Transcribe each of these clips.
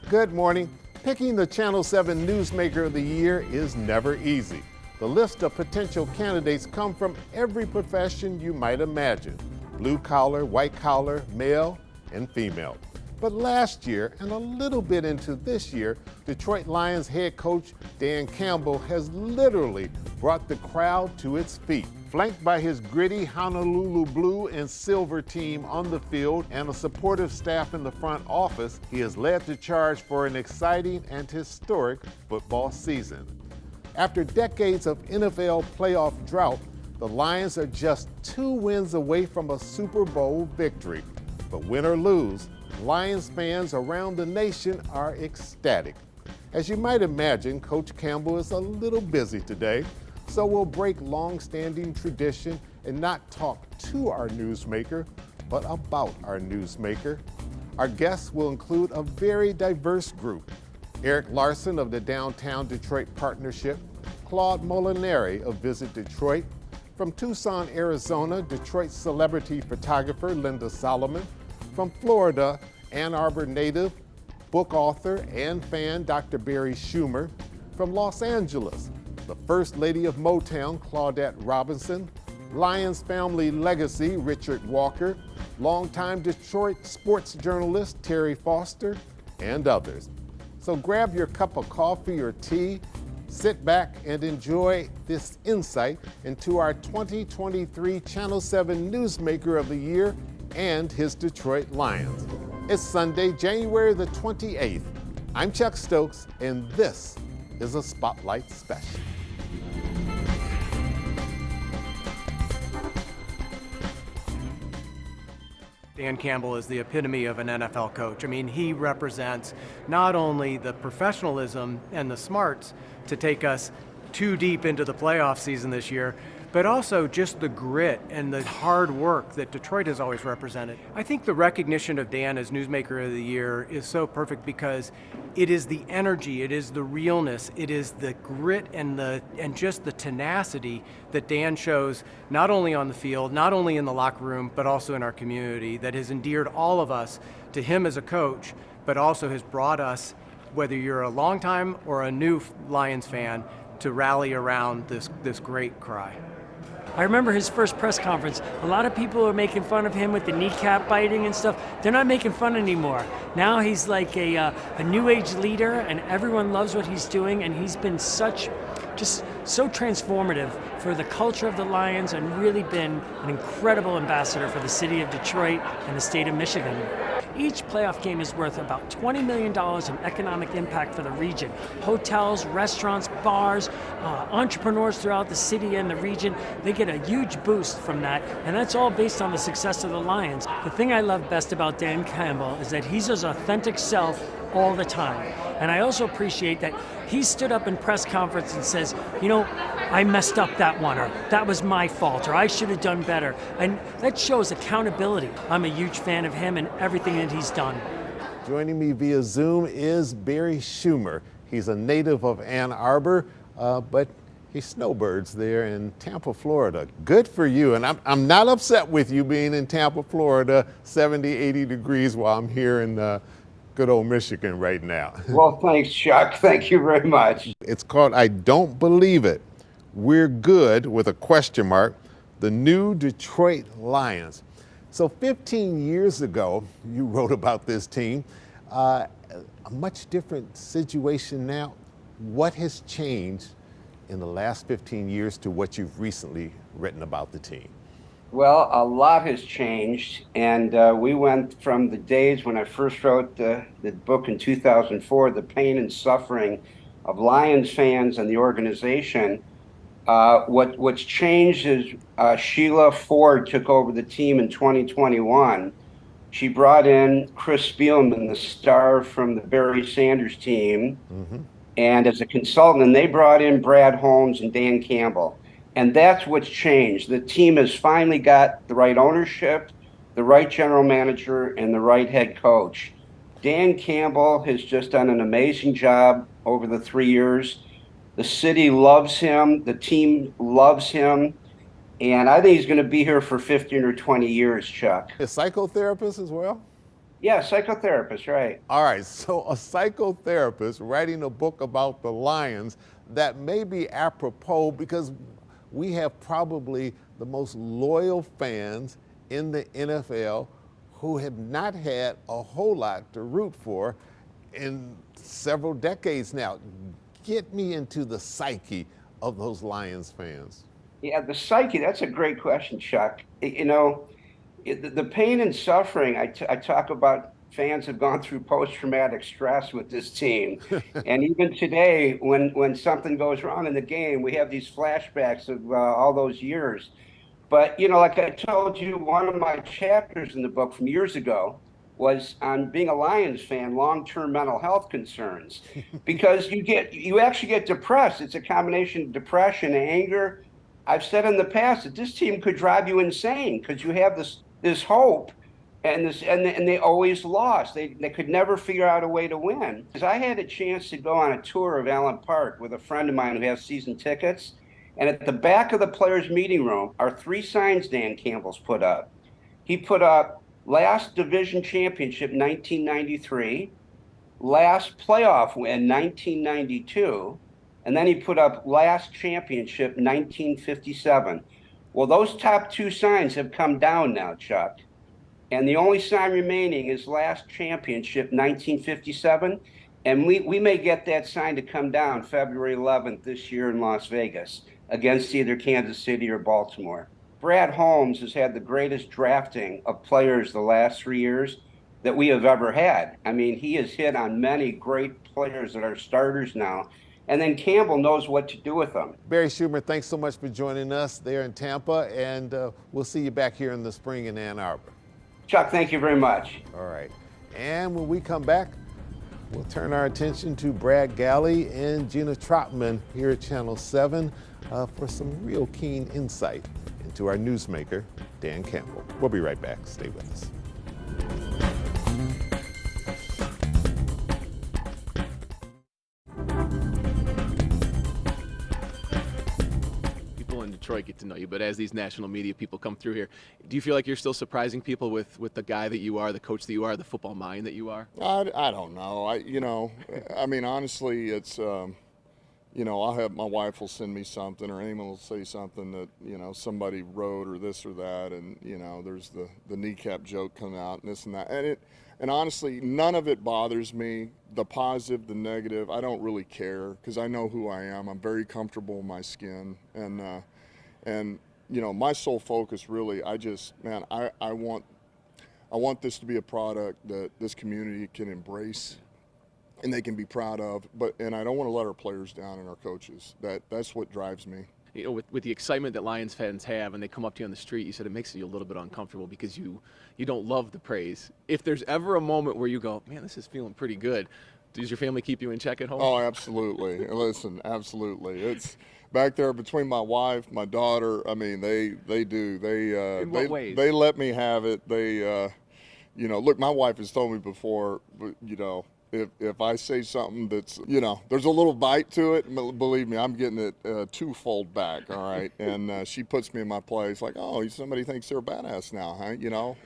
Good morning. Picking the Channel 7 Newsmaker of the Year is never easy. The list of potential candidates come from every profession you might imagine: blue collar, white collar, male, and female. But last year, and a little bit into this year, Detroit Lions head coach Dan Campbell has literally brought the crowd to its feet. Flanked by his gritty Honolulu blue and silver team on the field and a supportive staff in the front office, he has led the charge for an exciting and historic football season. After decades of NFL playoff drought, the Lions are just 2 wins away from a Super Bowl victory. But win or lose, Lions fans around the nation are ecstatic. As you might imagine, Coach Campbell is a little busy today, so we'll break long-standing tradition and not talk to our newsmaker, but about our newsmaker. Our guests will include a very diverse group: Eric Larson of the Downtown Detroit Partnership, Claude Molinari of Visit Detroit, from Tucson, Arizona, Detroit celebrity photographer Linda Solomon, from Florida, Ann Arbor native, book author and fan Dr. Barry Schumer, from Los Angeles, the First Lady of Motown, Claudette Robinson, Lions family legacy, Richard Walker, longtime Detroit sports journalist, Terry Foster, and others. So grab your cup of coffee or tea, sit back and enjoy this insight into our 2023 Channel 7 Newsmaker of the Year and his Detroit Lions. It's Sunday, January the 28th. I'm Chuck Stokes, and this is a Spotlight Special. Dan Campbell is the epitome of an NFL coach. I mean, he represents not only the professionalism and the smarts to take us too deep into the playoff season this year, but also just the grit and the hard work that Detroit has always represented. I think the recognition of Dan as Newsmaker of the Year is so perfect because it is the energy, it is the realness, it is the grit and just the tenacity that Dan shows not only on the field, not only in the locker room, but also in our community, that has endeared all of us to him as a coach, but also has brought us, whether you're a longtime or a new Lions fan, to rally around this great cry. I remember his first press conference. A lot of people were making fun of him with the kneecap biting and stuff. They're not making fun anymore. Now he's like a new age leader, and everyone loves what he's doing, and he's been just so transformative for the culture of the Lions and really been an incredible ambassador for the city of Detroit and the state of Michigan. Each playoff game is worth about $20 million in economic impact for the region. Hotels, restaurants, bars, entrepreneurs throughout the city and the region, they get a huge boost from that, and that's all based on the success of the Lions. The thing I love best about Dan Campbell is that he's his authentic self all the time. And I also appreciate that he stood up in press conference and says, you know, I messed up that one, or that was my fault, or I should have done better. And that shows accountability. I'm a huge fan of him and everything that he's done. Joining me via Zoom is Barry Schumer. He's a native of Ann Arbor, but he snowbirds there in Tampa, Florida. Good for you. And I'm not upset with you being in Tampa, Florida, 70, 80 degrees while I'm here in good old Michigan right now. Well, thanks, Chuck. Thank you very much. It's called I Don't Believe It. We're good with a question mark, the new Detroit Lions. So 15 years ago, you wrote about this team. A much different situation now. What has changed in the last 15 years to what you've recently written about the team? Well, a lot has changed, and we went from the days when I first wrote the book in 2004, the pain and suffering of Lions fans and the organization. What's changed is Sheila Ford took over the team in 2021. She brought in Chris Spielman, the star from the Barry Sanders team, and as a consultant, and they brought in Brad Holmes and Dan Campbell. And that's what's changed. The team has finally got the right ownership, the right general manager, and the right head coach. Dan Campbell has just done an amazing job over the 3 years. The city loves him. The team loves him. And I think he's going to be here for 15 or 20 years, Chuck. A psychotherapist as well? Yeah, psychotherapist, right. All right, so a psychotherapist writing a book about the Lions that may be apropos because we have probably the most loyal fans in the NFL who have not had a whole lot to root for in several decades now. Get me into the psyche of those Lions fans. Yeah, the psyche, that's a great question, Chuck. You know, the pain and suffering, I talk about fans have gone through post-traumatic stress with this team. And even today, when something goes wrong in the game, we have these flashbacks of all those years. But, you know, like I told you, one of my chapters in the book from years ago was on being a Lions fan, long-term mental health concerns, because you actually get depressed. It's a combination of depression and anger. I've said in the past that this team could drive you insane because you have this hope and they always lost. They could never figure out a way to win. Because I had a chance to go on a tour of Allen Park with a friend of mine who has season tickets. And at the back of the players' meeting room are three signs Dan Campbell's put up. He put up last division championship 1993, last playoff win 1992, and then he put up last championship 1957. Well, those top two signs have come down now, Chuck. And the only sign remaining is last championship 1957. And we may get that sign to come down February 11th this year in Las Vegas against either Kansas City or Baltimore. Brad Holmes has had the greatest drafting of players the last 3 years that we have ever had. I mean, he has hit on many great players that are starters now. And then Campbell knows what to do with them. Barry Schumer, thanks so much for joining us there in Tampa, and we'll see you back here in the spring in Ann Arbor. Chuck, thank you very much. All right. And when we come back, we'll turn our attention to Brad Galley and Gina Trotman here at Channel 7 for some real keen insight into our newsmaker, Dan Campbell. We'll be right back. Stay with us. People in Detroit get to know you, but as these national media people come through here, do you feel like you're still surprising people with the guy that you are, the coach that you are, the football mind that you are? I don't know. I mean, honestly, it's, I'll have my wife will send me something or anyone will say something that, somebody wrote or this or that. And, there's the kneecap joke coming out and this and that. And honestly, none of it bothers me. The positive, the negative, I don't really care because I know who I am. I'm very comfortable in my skin. And my sole focus really, I want this to be a product that this community can embrace and they can be proud of, and I don't want to let our players down and our coaches. That's what drives me. With the excitement that Lions fans have and they come up to you on the street, you said it makes you a little bit uncomfortable because you don't love the praise. If there's ever a moment where you go, man, this is feeling pretty good, does your family keep you in check at home? Oh, absolutely. Listen, absolutely. It's back there between my wife, my daughter. I mean, they do. In what ways? They let me have it. They, look, my wife has told me before, if I say something that's, there's a little bite to it, believe me, I'm getting it twofold back, all right? And she puts me in my place like, oh, somebody thinks they're a badass now,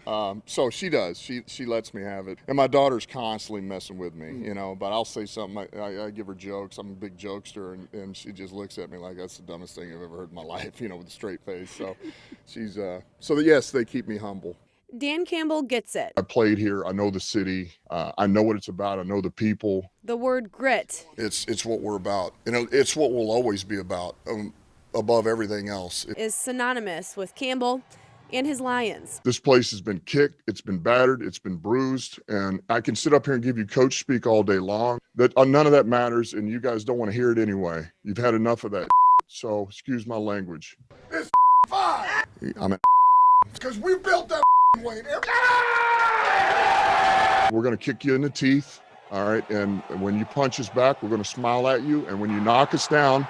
huh, So she does. She lets me have it. And my daughter's constantly messing with me, but I'll say something, I give her jokes. I'm a big jokester, and she just looks at me like that's the dumbest thing I've ever heard in my life, with a straight face. So she's, yes, they keep me humble. Dan Campbell gets it. I played here. I know the city. I know what it's about. I know the people. The word grit. It's what we're about. It's what we'll always be about, above everything else. Is synonymous with Campbell and his Lions. This place has been kicked. It's been battered. It's been bruised. And I can sit up here and give you coach speak all day long. That none of that matters, and you guys don't want to hear it anyway. You've had enough of that. So excuse my language. It's fine. I'm because we built that. We're going to kick you in the teeth, all right? And when you punch us back, we're going to smile at you. And when you knock us down,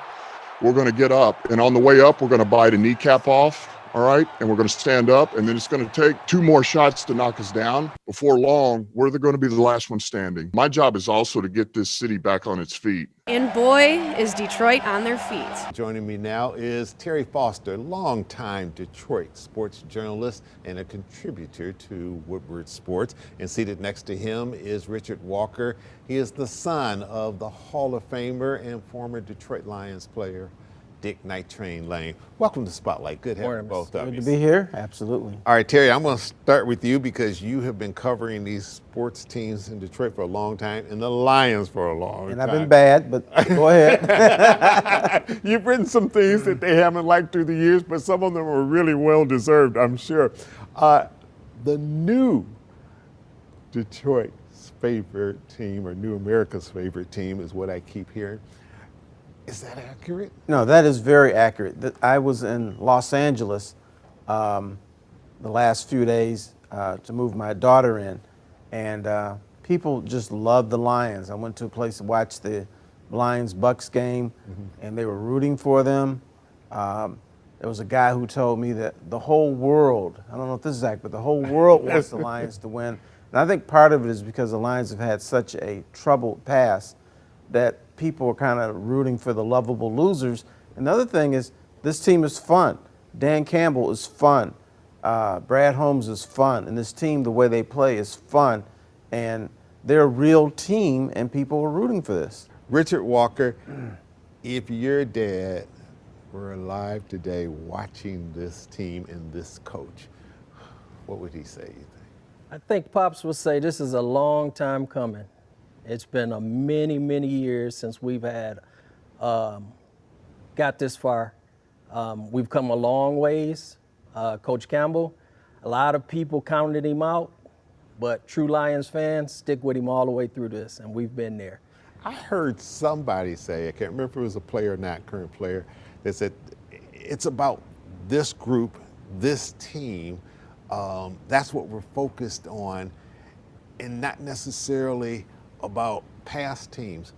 we're going to get up. And on the way up, we're going to bite a kneecap off. all right? And we're going to stand up, and then it's going to take 2 more shots to knock us down. Before long, we're going to be the last one standing. My job is also to get this city back on its feet. And boy, is Detroit on their feet. Joining me now is Terry Foster, longtime Detroit sports journalist and a contributor to Woodward Sports. And seated next to him is Richard Walker. He is the son of the Hall of Famer and former Detroit Lions player, Dick Night Train Lane. Welcome to Spotlight. Good having both of you. Good to be here. Absolutely. All right, Terry, I'm going to start with you because you have been covering these sports teams in Detroit for a long time and the Lions for a long time. And I've been bad, but go ahead. You've written some things that they haven't liked through the years, but some of them are really well deserved, I'm sure. The new Detroit's favorite team, or New America's favorite team, is what I keep hearing. Is that accurate? No, that is very accurate. I was in Los Angeles the last few days to move my daughter in, and people just love the Lions. I went to a place to watch the Lions-Bucks game, and they were rooting for them. There was a guy who told me that the whole world, I don't know if this is accurate, but the whole world wants the Lions to win. And I think part of it is because the Lions have had such a troubled past that people are kind of rooting for the lovable losers. And the other thing is, this team is fun. Dan Campbell is fun. Brad Holmes is fun. And this team, the way they play, is fun. And they're a real team, and people are rooting for this. Richard Walker, if your dad were alive today watching this team and this coach, what would he say, you think? I think Pops would say this is a long time coming. It's been a many, many years since we've had got this far. We've come a long ways. Coach Campbell, a lot of people counted him out, but true Lions fans stick with him all the way through this, and we've been there. I heard somebody say, I can't remember if it was a player or not, current player, that said it's about this group, this team. That's what we're focused on, and not necessarily about past teams.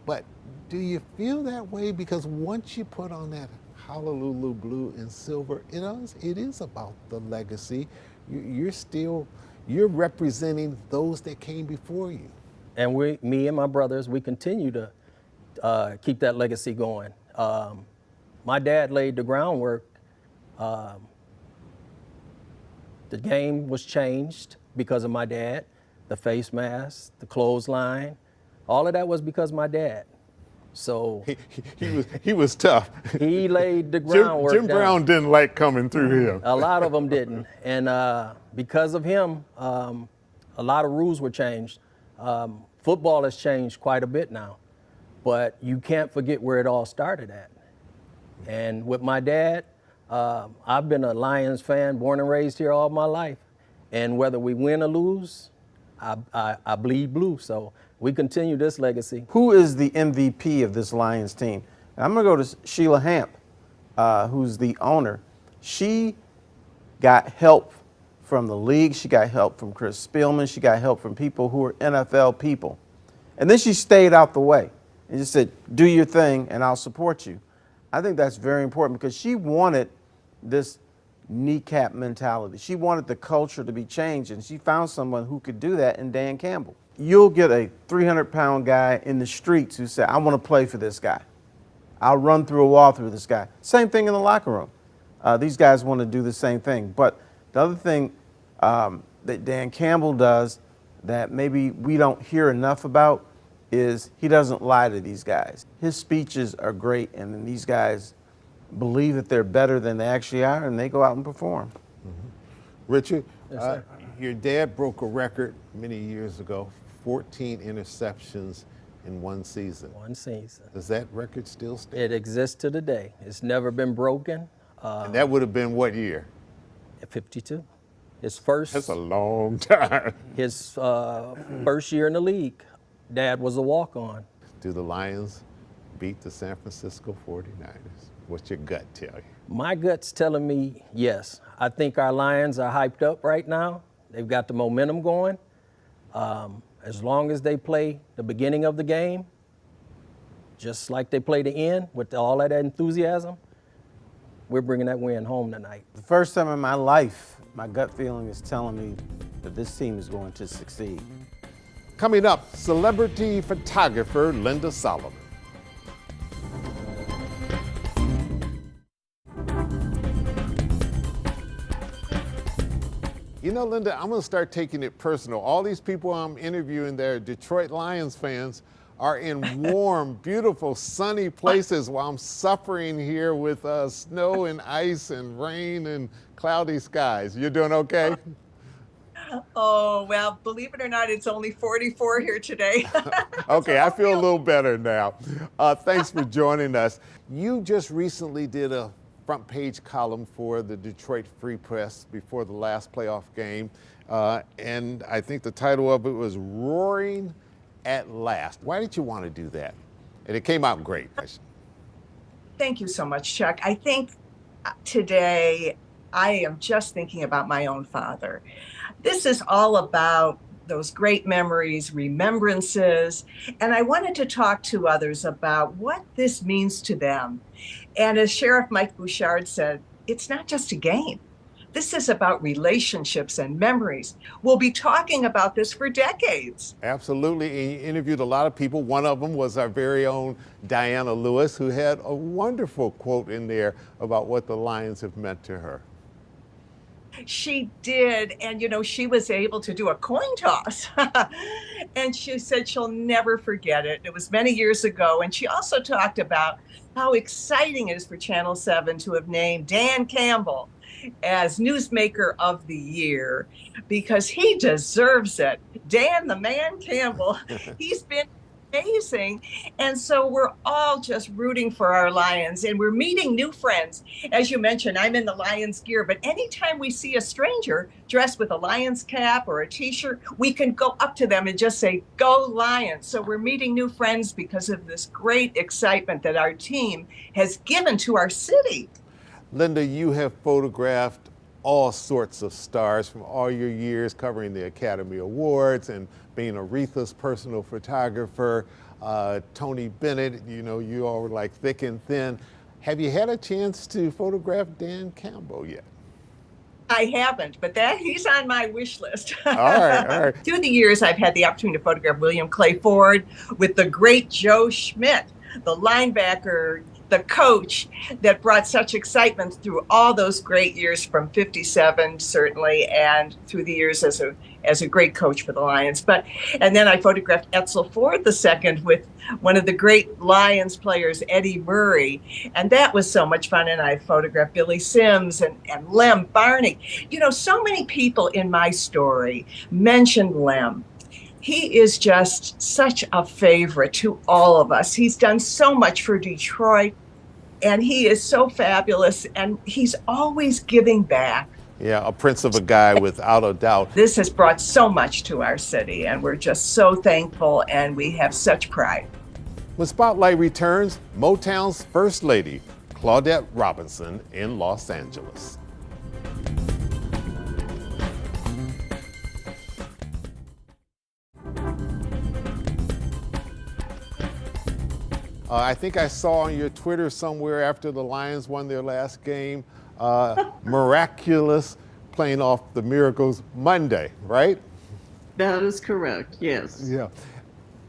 But do you feel that way? Because once you put on that Honolulu blue and silver, it is about the legacy. You're representing those that came before you. And me and my brothers, we continue to keep that legacy going. My dad laid the groundwork. The game was changed because of my dad. The face mask, the clothesline, all of that was because of my dad. So he was tough. He laid the groundwork. Jim Brown didn't like coming through him. A lot of them didn't, and because of him, a lot of rules were changed. Football has changed quite a bit now, but you can't forget where it all started at. And with my dad, I've been a Lions fan, born and raised here all my life, and whether we win or lose, I bleed blue, so we continue this legacy. Who is the MVP of this Lions team? And I'm going to go to Sheila Hamp, who's the owner. She got help from the league. She got help from Chris Spielman. She got help from people who are NFL people. And then she stayed out the way and just said, do your thing and I'll support you. I think that's very important because she wanted this kneecap mentality. She wanted the culture to be changed, and she found someone who could do that in Dan Campbell. You'll get a 300-pound guy in the streets who said, I want to play for this guy. I'll run through a wall through this guy. Same thing in the locker room. These guys want to do the same thing. But the other thing that Dan Campbell does that maybe we don't hear enough about is he doesn't lie to these guys. His speeches are great, and then these guys believe that they're better than they actually are, and they go out and perform. Richard, Yes, your dad broke a record many years ago, 14 interceptions in one season. One season. Does that record still stand? It exists to the day. It's never been broken. And that would have been what year? 52. His first. That's a long time. His first year in the league. Dad was a walk-on. Do the Lions beat the San Francisco 49ers? What's your gut tell you? My gut's telling me yes. I think our Lions are hyped up right now. They've got the momentum going. As long as they play the beginning of the game, just like they play the end with all of that enthusiasm, we're bringing that win home tonight. The first time in my life, my gut feeling is telling me that this team is going to succeed. Coming up, celebrity photographer Linda Solomon. You know, Linda, I'm going to start taking it personal. All these people I'm interviewing, they're Detroit Lions fans, are in warm, beautiful, sunny places while I'm suffering here with snow and ice and rain and cloudy skies. You're doing okay? Oh, well, believe it or not, it's only 44 here today. Okay, I feel a little better now. Thanks for joining us. You just recently did a front page column for the Detroit Free Press before the last playoff game. And I think the title of it was Roaring at Last. Why did you want to do that? And it came out great. Thank you so much, Chuck. I think today I am just thinking about my own father. This is all about those great memories, remembrances, and I wanted to talk to others about what this means to them. And as Sheriff Mike Bouchard said, it's not just a game. This is about relationships and memories. We'll be talking about this for decades. Absolutely. And you interviewed a lot of people. One of them was our very own Diana Lewis, who had a wonderful quote in there about what the Lions have meant to her. She did, and she was able to do a coin toss. And she said she'll never forget it. It was many years ago. And she also talked about how exciting it is for Channel 7 to have named Dan Campbell as Newsmaker of the Year, because he deserves it. Dan the Man Campbell, he's been amazing. And so we're all just rooting for our Lions, and we're meeting new friends. As you mentioned, I'm in the Lions gear, but anytime we see a stranger dressed with a Lions cap or a t-shirt, we can go up to them and just say, "Go Lions." So we're meeting new friends because of this great excitement that our team has given to our city. Linda, you have photographed all sorts of stars from all your years covering the Academy Awards and being Aretha's personal photographer, Tony Bennett, you all were like thick and thin. Have you had a chance to photograph Dan Campbell yet? I haven't, but he's on my wish list. All right. Through the years, I've had the opportunity to photograph William Clay Ford with the great Joe Schmidt, the linebacker, the coach that brought such excitement through all those great years from '57, certainly, and through the years as a great coach for the Lions. And then I photographed Edsel Ford II with one of the great Lions players, Eddie Murray, and that was so much fun. And I photographed Billy Sims and Lem Barney. So many people in my story mentioned Lem. He is just such a favorite to all of us. He's done so much for Detroit, and he is so fabulous, and he's always giving back. Yeah, a prince of a guy without a doubt. This has brought so much to our city, and we're just so thankful, and we have such pride. When Spotlight returns, Motown's First Lady, Claudette Robinson in Los Angeles. I think I saw on your Twitter somewhere after the Lions won their last game, miraculous playing off the Miracles Monday, right? That is correct, yes. Yeah.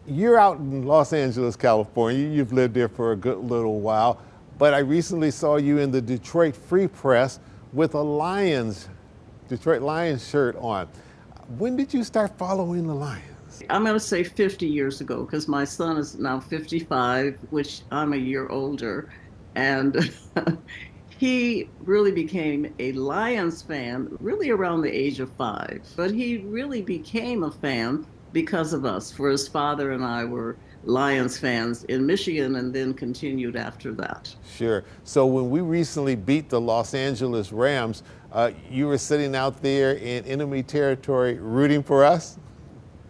You're out in Los Angeles, California. You've lived there for a good little while, but I recently saw you in the Detroit Free Press with a Detroit Lions shirt on. When did you start following the Lions? I'm going to say 50 years ago, because my son is now 55, which I'm a year older. And he really became a Lions fan really around the age of 5. But he really became a fan because of us, for his father and I were Lions fans in Michigan and then continued after that. Sure. So when we recently beat the Los Angeles Rams, you were sitting out there in enemy territory rooting for us?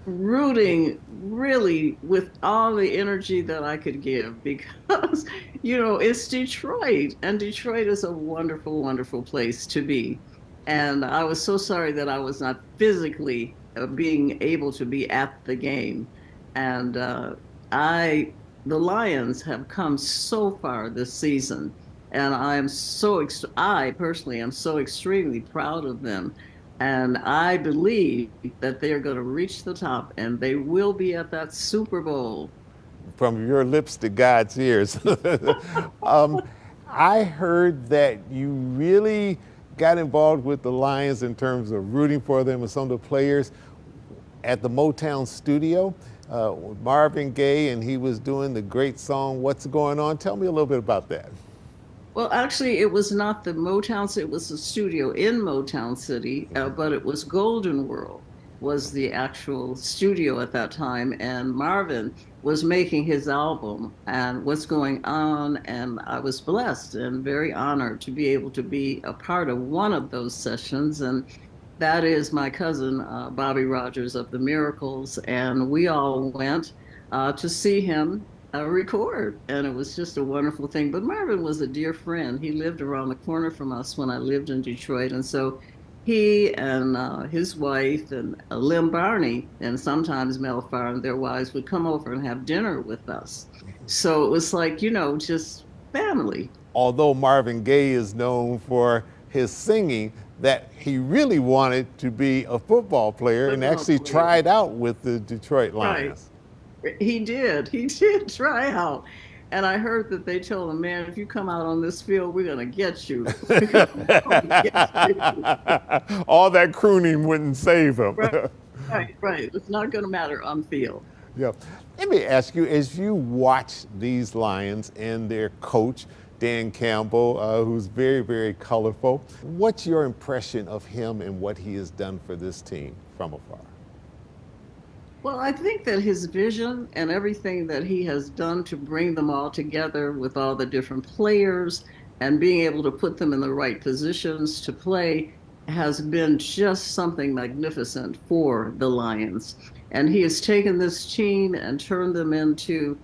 Rooting really with all the energy that I could give, because, it's Detroit, and Detroit is a wonderful, wonderful place to be. And I was so sorry that I was not physically being able to be at the game. And the Lions have come so far this season, And I personally am so extremely proud of them. And I believe that they're going to reach the top and they will be at that Super Bowl. From your lips to God's ears. I heard that you really got involved with the Lions in terms of rooting for them and some of the players at the Motown studio with Marvin Gaye, and he was doing the great song, What's Going On? Tell me a little bit about that. Well, actually, it was not the Motown, it was the studio in Motown City, but it was Golden World was the actual studio at that time, and Marvin was making his album and What's Going On, and I was blessed and very honored to be able to be a part of one of those sessions, and that is my cousin, Bobby Rogers of the Miracles, and we all went to see him record, and it was just a wonderful thing. But Marvin was a dear friend. He lived around the corner from us when I lived in Detroit, and so he and his wife and Lim Barney and sometimes Mel Farr and their wives would come over and have dinner with us. So it was like, just family. Although Marvin Gaye is known for his singing, that he really wanted to be a football player and actually tried out with the Detroit Lions. Right. He did try out. And I heard that they told him, man, if you come out on this field, we're going to get you. All that crooning wouldn't save him. Right. It's not going to matter on field. Yeah. Let me ask you, as you watch these Lions and their coach, Dan Campbell, who's very, very colorful, what's your impression of him and what he has done for this team from afar? Well, I think that his vision and everything that he has done to bring them all together with all the different players and being able to put them in the right positions to play has been just something magnificent for the Lions. And he has taken this team and turned them into,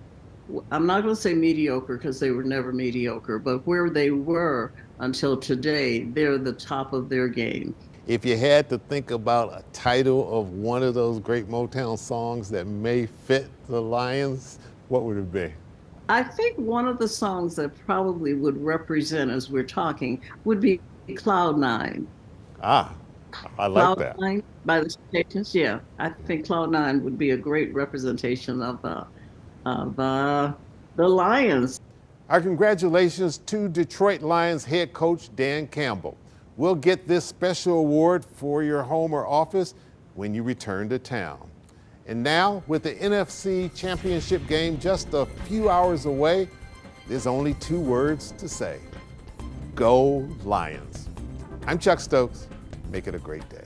I'm not going to say mediocre because they were never mediocre, but where they were until today, they're the top of their game. If you had to think about a title of one of those great Motown songs that may fit the Lions, what would it be? I think one of the songs that probably would represent, as we're talking, would be Cloud Nine. Ah, I like that. Cloud Nine by the Stations, yeah. I think Cloud Nine would be a great representation of the Lions. Our congratulations to Detroit Lions head coach Dan Campbell. We'll get this special award for your home or office when you return to town. And now, with the NFC Championship game just a few hours away, there's only two words to say: Go Lions. I'm Chuck Stokes. Make it a great day.